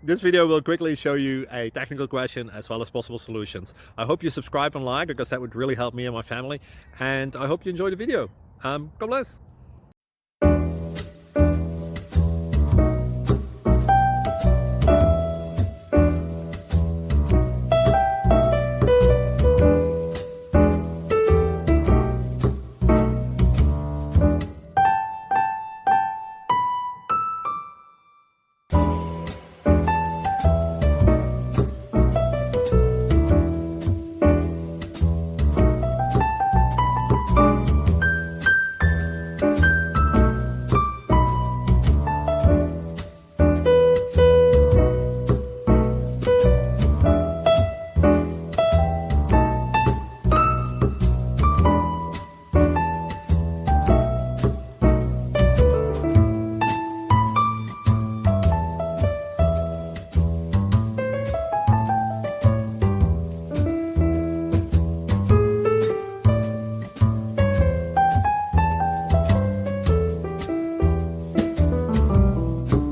This video will quickly show you a technical question as well as possible solutions. I hope you subscribe and like because that would really help me and my family. And I hope you enjoy the video. God bless.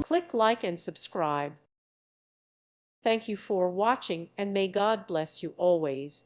Click like and subscribe. Thank you for watching, and may God bless you always.